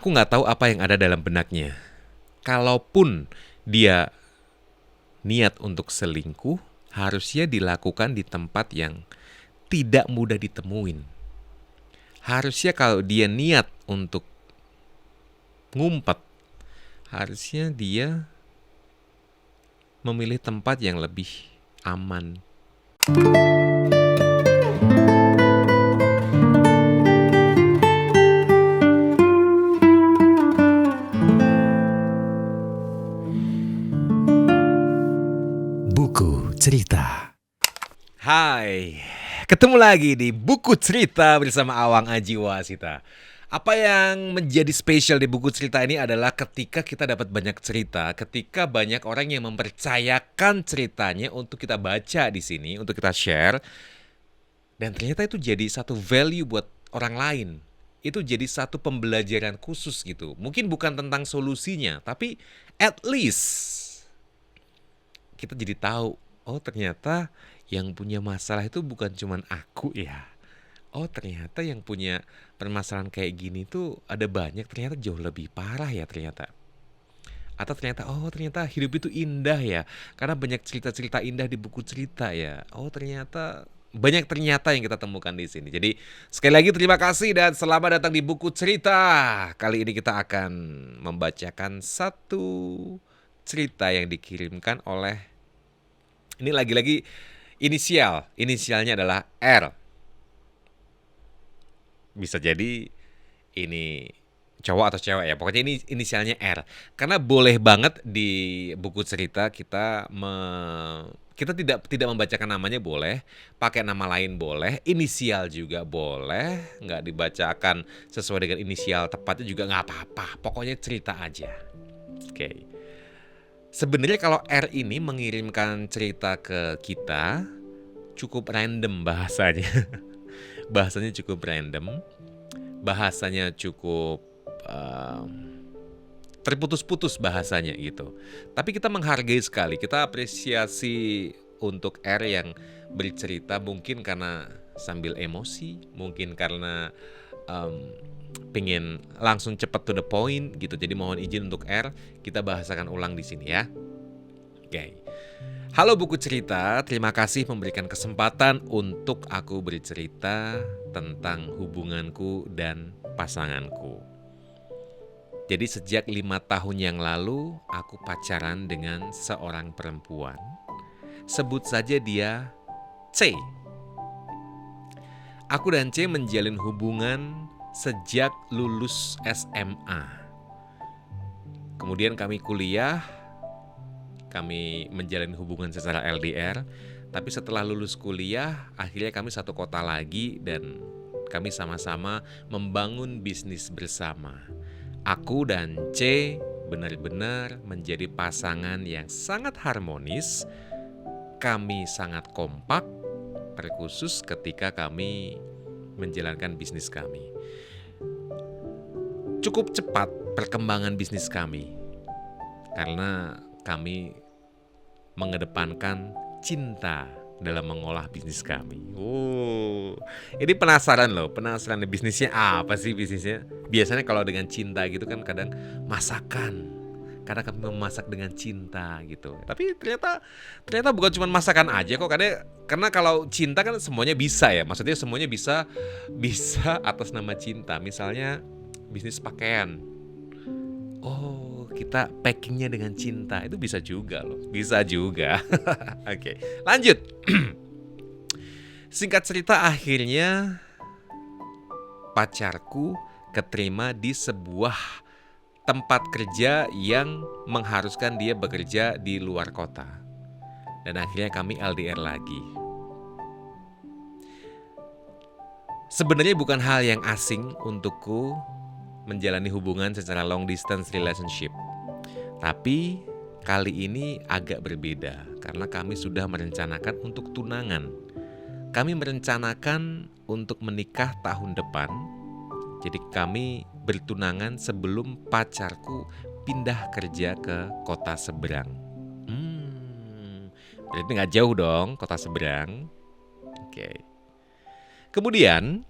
Aku nggak tahu apa yang ada dalam benaknya. Kalaupun dia niat untuk selingkuh, harusnya dilakukan di tempat yang tidak mudah ditemuin. Harusnya kalau dia niat untuk ngumpet, harusnya dia memilih tempat yang lebih aman. Buku Cerita. Hai, ketemu lagi di Buku Cerita bersama Awang Aji Wasita. Apa yang menjadi spesial di buku cerita ini adalah ketika kita dapat banyak cerita, ketika banyak orang yang mempercayakan ceritanya untuk kita baca di sini, untuk kita share, dan ternyata itu jadi satu value buat orang lain. Itu jadi satu pembelajaran khusus gitu. Mungkin bukan tentang solusinya, tapi at least kita jadi tahu, oh ternyata yang punya masalah itu bukan cuman aku ya. Oh ternyata yang punya permasalahan kayak gini tuh ada banyak, ternyata jauh lebih parah ya ternyata. Atau ternyata, oh ternyata hidup itu indah ya, karena banyak cerita-cerita indah di buku cerita ya. Oh ternyata banyak ternyata yang kita temukan di sini. Jadi sekali lagi terima kasih dan selamat datang di buku cerita. Kali ini kita akan membacakan satu cerita yang dikirimkan oleh, ini lagi-lagi inisialnya adalah R. Bisa jadi ini cowok atau cewek ya. Pokoknya ini inisialnya R. Karena boleh banget di buku cerita kita tidak membacakan namanya boleh, pakai nama lain boleh, inisial juga boleh, nggak dibacakan sesuai dengan inisial tepatnya juga nggak apa-apa. Pokoknya cerita aja. Oke. Sebenarnya kalau R ini mengirimkan cerita ke kita cukup random bahasanya. Bahasanya cukup random, bahasanya cukup terputus-putus bahasanya gitu. Tapi kita menghargai sekali, kita apresiasi untuk R yang bercerita, mungkin karena sambil emosi, mungkin karena pengen langsung cepat to the point gitu. Jadi mohon izin untuk R, kita bahasakan ulang di sini ya. Oke. Halo buku cerita, terima kasih memberikan kesempatan untuk aku bercerita tentang hubunganku dan pasanganku. Jadi sejak 5 tahun yang lalu aku pacaran dengan seorang perempuan. Sebut saja dia C. Aku dan C menjalin hubungan sejak lulus SMA. Kemudian kami kuliah. Kami menjalin hubungan secara LDR, tapi setelah lulus kuliah, akhirnya kami satu kota lagi dan kami sama-sama membangun bisnis bersama. Aku dan C benar-benar menjadi pasangan yang sangat harmonis. Kami sangat kompak, terkhusus ketika kami menjalankan bisnis kami. Cukup cepat perkembangan bisnis kami, karena kami mengedepankan cinta dalam mengolah bisnis kami. Ini penasaran nih bisnisnya apa sih bisnisnya? Biasanya kalau dengan cinta gitu kan kadang masakan. Karena kami memasak dengan cinta gitu. Tapi ternyata bukan cuma masakan aja kok. Karena kalau cinta kan semuanya bisa ya. Maksudnya semuanya bisa atas nama cinta. Misalnya bisnis pakaian. Oh, kita packingnya dengan cinta. Itu bisa juga loh. Bisa juga. Oke, lanjut. Singkat cerita, akhirnya pacarku keterima di sebuah tempat kerja yang mengharuskan dia bekerja di luar kota. Dan akhirnya kami LDR lagi. Sebenarnya bukan hal yang asing untukku menjalani hubungan secara long distance relationship. Tapi kali ini agak berbeda karena kami sudah merencanakan untuk tunangan. Kami merencanakan untuk menikah tahun depan. Jadi kami bertunangan sebelum pacarku pindah kerja ke kota seberang. Berarti nggak jauh dong kota seberang. Oke. Kemudian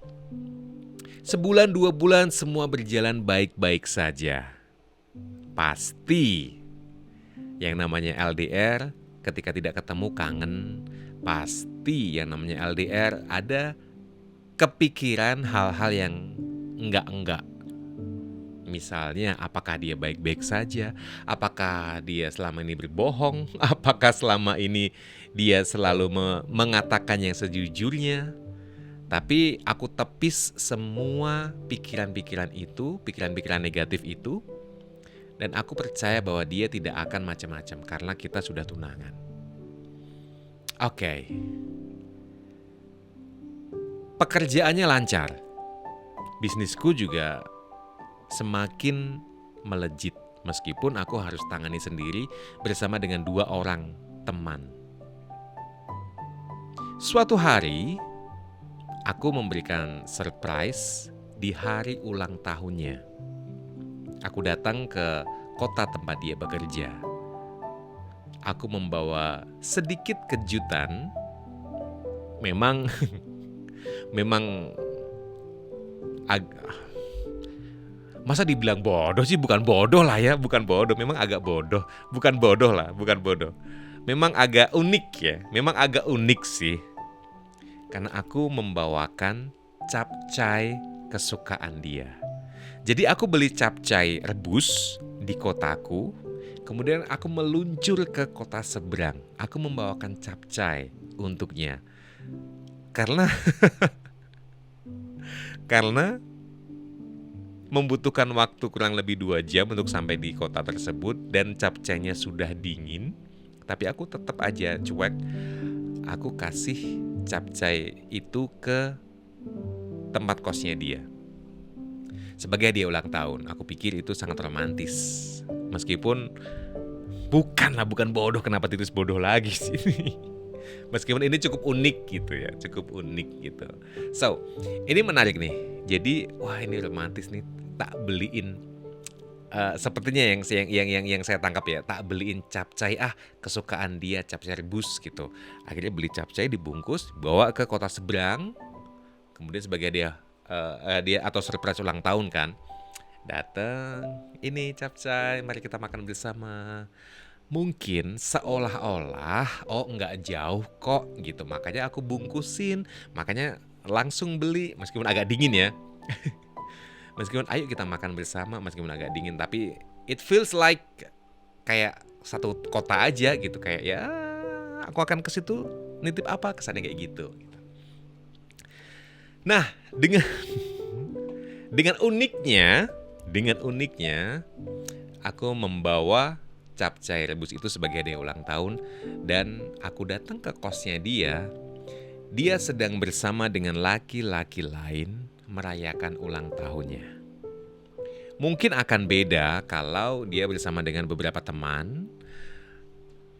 Sebulan 2 bulan semua berjalan baik-baik saja. Pasti yang namanya LDR ketika tidak ketemu kangen. Pasti yang namanya LDR ada kepikiran hal-hal yang enggak-enggak. Misalnya, apakah dia baik-baik saja? Apakah dia selama ini berbohong? Apakah selama ini dia selalu mengatakan yang sejujurnya? Tapi aku tepis semua pikiran-pikiran itu, pikiran-pikiran negatif itu, dan aku percaya bahwa dia tidak akan macam-macam karena kita sudah tunangan. Oke. Pekerjaannya lancar. Bisnisku juga semakin melejit meskipun aku harus tangani sendiri bersama dengan 2 orang teman. Suatu hari aku memberikan surprise di hari ulang tahunnya. Aku datang ke kota tempat dia bekerja. Aku membawa sedikit kejutan. Memang masa dibilang bodoh sih, bukan bodoh lah ya, bukan bodoh, memang agak bodoh, bukan bodoh lah, bukan bodoh. Memang agak unik ya, memang agak unik sih. Karena aku membawakan capcay kesukaan dia. Jadi aku beli capcay rebus di kotaku, kemudian aku meluncur ke kota seberang. Aku membawakan capcay untuknya. Karena membutuhkan waktu kurang lebih 2 jam untuk sampai di kota tersebut dan capcaynya sudah dingin. Tapi aku tetap aja cuek. Aku kasih capcay itu ke tempat kosnya dia. Sebagai dia ulang tahun, aku pikir itu sangat romantis. Meskipun bukan bodoh, kenapa titus bodoh lagi sih? Meskipun ini cukup unik gitu ya, cukup unik gitu. So, ini menarik nih. Jadi, wah ini romantis nih. Tak beliin, sepertinya yang saya tangkap ya, tak beliin capcay kesukaan dia, capcay rebus gitu. Akhirnya beli capcay dibungkus, bawa ke kota seberang. Kemudian sebagai dia atau surprise ulang tahun kan, datang, ini capcay, mari kita makan bersama. Mungkin seolah-olah, oh nggak jauh kok gitu, makanya aku bungkusin, makanya langsung beli meskipun agak dingin ya. Meskipun ayo kita makan bersama, meskipun agak dingin, tapi it feels like kayak satu kota aja gitu, kayak ya aku akan ke situ nitip apa, kesannya kayak gitu. Nah, dengan uniknya aku membawa capcay rebus itu sebagai hadiah ulang tahun dan aku datang ke kosnya dia. Dia sedang bersama dengan laki-laki lain merayakan ulang tahunnya. Mungkin akan beda kalau dia bersama dengan beberapa teman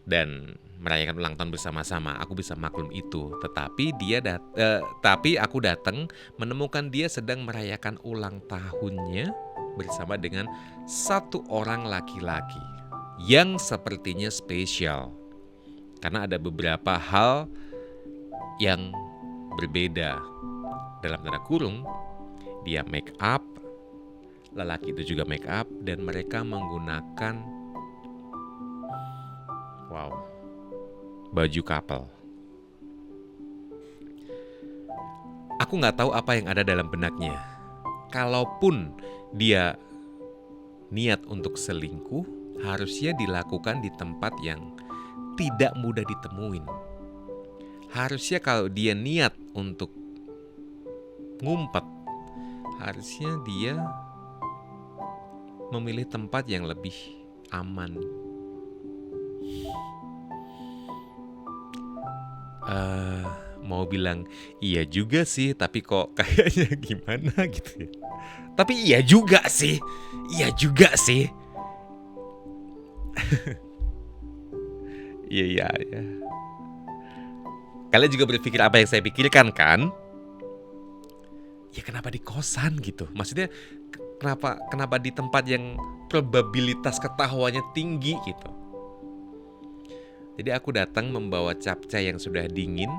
dan merayakan ulang tahun bersama-sama. Aku bisa maklum itu. Tapi aku datang menemukan dia sedang merayakan ulang tahunnya bersama dengan 1 orang laki-laki yang sepertinya spesial. Karena ada beberapa hal yang berbeda. Dalam tanda kurung, dia make up, lelaki itu juga make up, dan mereka menggunakan baju couple. Aku nggak tahu apa yang ada dalam benaknya. Kalaupun dia niat untuk selingkuh, harusnya dilakukan di tempat yang tidak mudah ditemuin. Harusnya kalau dia niat untuk ngumpet, harusnya dia memilih tempat yang lebih aman. Mau bilang iya juga sih, tapi kok kayaknya gimana gitu ya. Tapi iya juga sih. Iya. Kalian juga berpikir apa yang saya pikirkan kan? Ya kenapa di kosan gitu? Maksudnya kenapa di tempat yang probabilitas ketahuannya tinggi gitu? Jadi aku datang membawa capcay yang sudah dingin,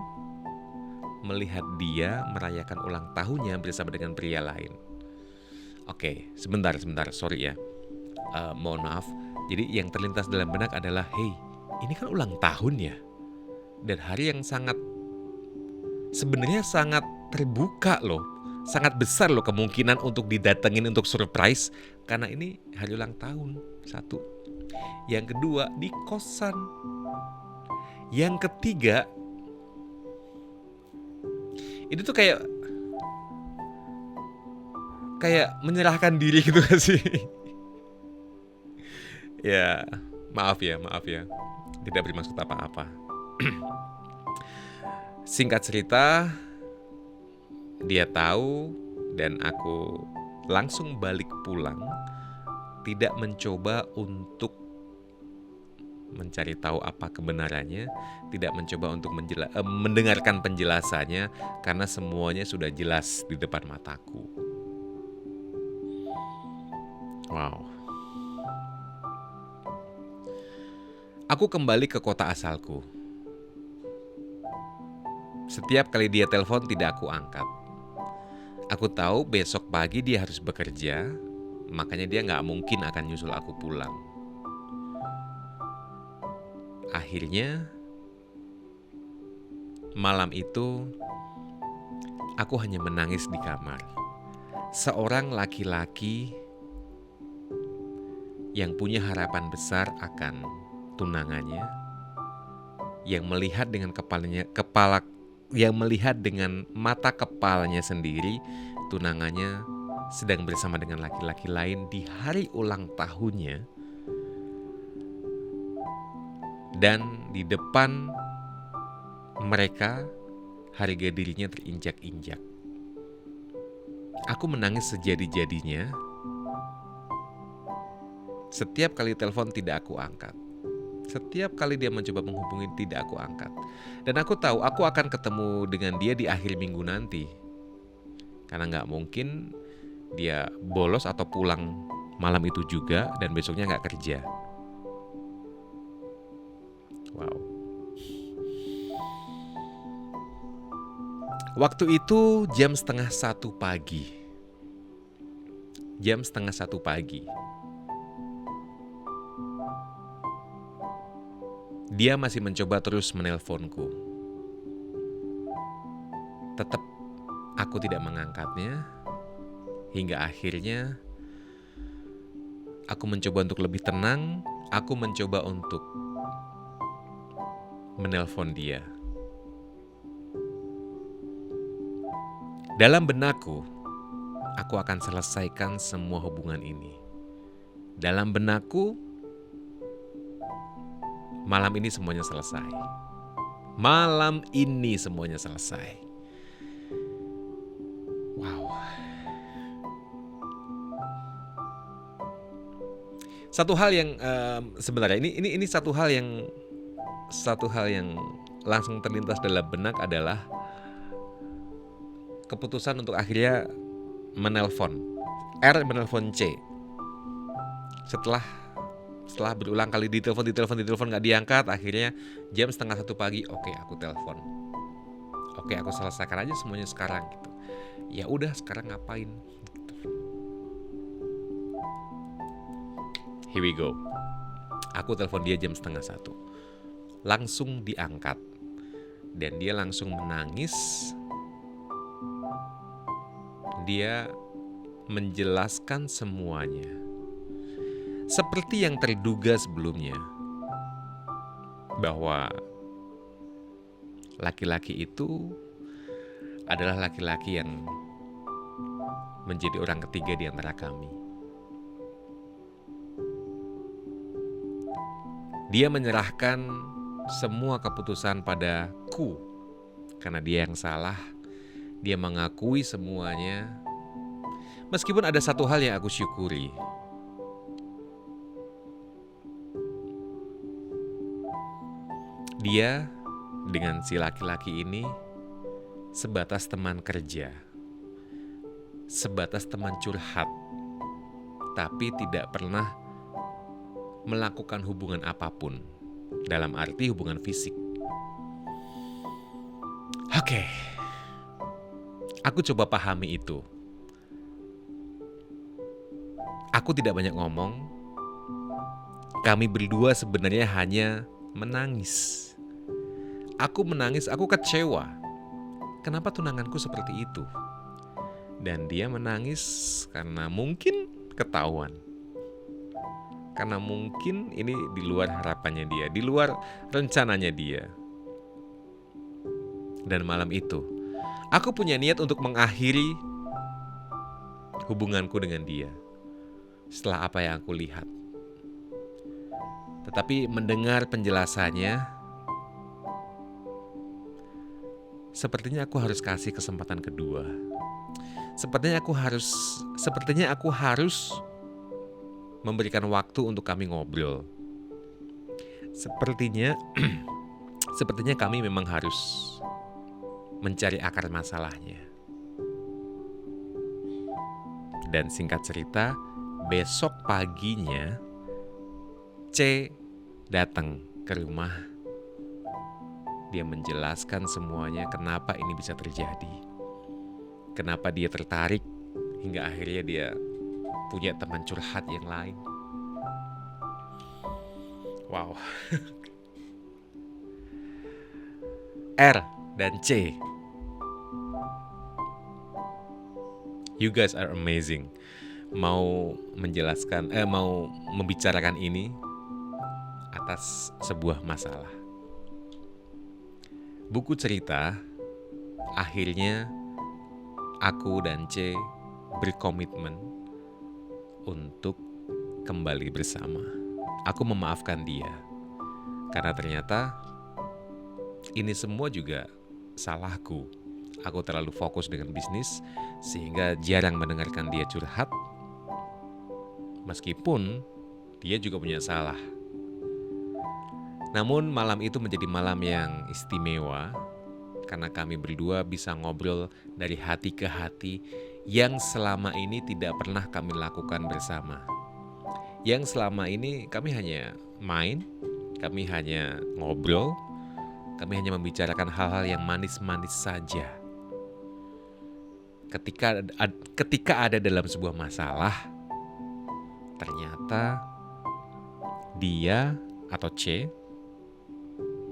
melihat dia merayakan ulang tahunnya bersama dengan pria lain. Oke, sebentar, sorry ya. Mohon maaf. Jadi yang terlintas dalam benak adalah, hey, ini kan ulang tahun ya. Dan hari yang sebenarnya sangat terbuka loh. Sangat besar loh kemungkinan untuk didatengin untuk surprise. Karena ini hari ulang tahun, satu. Yang kedua, di kosan. Yang ketiga, itu tuh kayak menyerahkan diri gitu gak sih? Ya, maaf ya. Tidak bermaksud apa-apa. Singkat cerita, dia tahu dan aku langsung balik pulang, tidak mencoba untuk mencari tahu apa kebenarannya, tidak mencoba untuk mendengarkan penjelasannya karena semuanya sudah jelas di depan mataku. Wow. Aku kembali ke kota asalku. Setiap kali dia telepon tidak aku angkat. Aku tahu besok pagi dia harus bekerja, makanya dia gak mungkin akan nyusul aku pulang. Akhirnya, malam itu aku hanya menangis di kamar. Seorang laki-laki yang punya harapan besar akan tunangannya, yang melihat dengan mata kepalanya sendiri tunangannya sedang bersama dengan laki-laki lain di hari ulang tahunnya, dan di depan mereka harga dirinya terinjak-injak. Aku menangis sejadi-jadinya. Setiap kali telepon tidak aku angkat. Setiap kali dia mencoba menghubungi tidak aku angkat. Dan aku tahu aku akan ketemu dengan dia di akhir minggu nanti. Karena gak mungkin dia bolos atau pulang malam itu juga dan besoknya gak kerja. Wow. Waktu itu jam 12:30 pagi. Jam 12:30 pagi. Dia masih mencoba terus menelponku. Tetap aku tidak mengangkatnya. Hingga akhirnya aku mencoba untuk lebih tenang. Aku mencoba untuk menelpon dia. Dalam benakku, aku akan selesaikan semua hubungan ini. Dalam benakku, malam ini semuanya selesai. Malam ini semuanya selesai. Wow. Satu hal yang sebenarnya ini satu hal yang langsung terlintas dalam benak adalah keputusan untuk akhirnya menelpon. R menelpon C. Setelah berulang kali ditelepon gak diangkat, akhirnya jam 12:30 pagi, oke, aku telepon. Oke, aku selesaikan aja semuanya sekarang gitu. Ya udah, sekarang ngapain? Here we go. Aku telepon dia jam 12:30. Langsung diangkat. Dan dia langsung menangis. Dia menjelaskan semuanya. Seperti yang terduga sebelumnya, bahwa laki-laki itu adalah laki-laki yang menjadi orang ketiga di antara kami. Dia menyerahkan semua keputusan padaku karena dia yang salah. Dia mengakui semuanya. Meskipun ada satu hal yang aku syukuri. Dia dengan si laki-laki ini sebatas teman kerja, sebatas teman curhat, tapi tidak pernah melakukan hubungan apapun, dalam arti hubungan fisik. Oke, Aku coba pahami itu. Aku tidak banyak ngomong. Kami berdua sebenarnya hanya menangis. Aku menangis, aku kecewa. Kenapa tunanganku seperti itu? Dan dia menangis karena mungkin ketahuan. Karena mungkin ini di luar harapannya dia, di luar rencananya dia. Dan malam itu, aku punya niat untuk mengakhiri hubunganku dengan dia. Setelah apa yang aku lihat. Tetapi mendengar penjelasannya, sepertinya aku harus kasih kesempatan kedua. Sepertinya aku harus memberikan waktu untuk kami ngobrol. Sepertinya kami memang harus mencari akar masalahnya. Dan singkat cerita, besok paginya C datang ke rumah. Dia menjelaskan semuanya kenapa ini bisa terjadi. Kenapa dia tertarik hingga akhirnya dia punya teman curhat yang lain. Wow. R dan C. You guys are amazing. Mau membicarakan ini atas sebuah masalah. Buku cerita, akhirnya aku dan C berkomitmen untuk kembali bersama. Aku memaafkan dia. Karena ternyata ini semua juga salahku. Aku terlalu fokus dengan bisnis sehingga jarang mendengarkan dia curhat. Meskipun dia juga punya salah. Namun malam itu menjadi malam yang istimewa karena kami berdua bisa ngobrol dari hati ke hati yang selama ini tidak pernah kami lakukan bersama. Yang selama ini kami hanya main, kami hanya ngobrol, kami hanya membicarakan hal-hal yang manis-manis saja. Ketika ada dalam sebuah masalah, ternyata dia atau C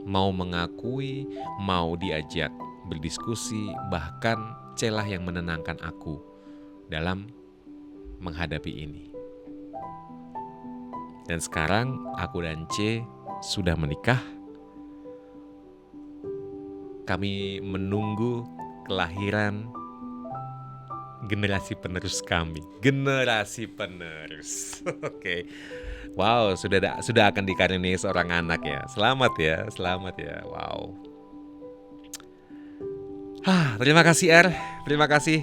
mau mengakui, mau diajak berdiskusi, bahkan C lah yang menenangkan aku dalam menghadapi ini. Dan sekarang aku dan C sudah menikah. Kami menunggu kelahiran generasi penerus kami. Generasi penerus. Oke. Wow, sudah akan dikaruniai seorang anak ya. Selamat ya. Wow. Terima kasih R. Terima kasih.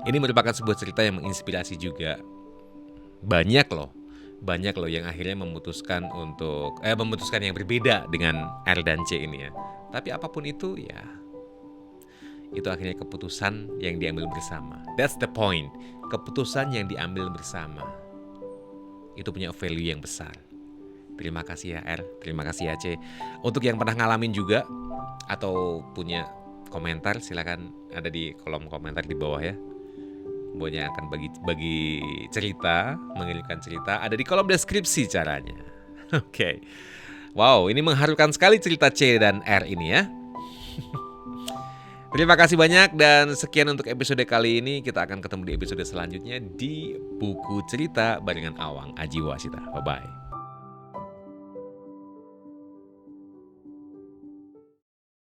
Ini merupakan sebuah cerita yang menginspirasi juga. Banyak loh yang akhirnya memutuskan yang berbeda dengan R dan C ini ya. Tapi apapun itu ya, itu akhirnya keputusan yang diambil bersama. That's the point. Keputusan yang diambil bersama itu punya value yang besar. Terima kasih ya R, terima kasih ya C. Untuk yang pernah ngalamin juga atau punya komentar, silakan ada di kolom komentar di bawah ya. Buat yang akan bagi cerita, mengirimkan cerita, ada di kolom deskripsi caranya. Oke. Wow, ini mengharukan sekali cerita C dan R ini ya. Terima kasih banyak dan sekian untuk episode kali ini. Kita akan ketemu di episode selanjutnya di Buku Cerita barengan Awang Ajiwasita. Bye-bye.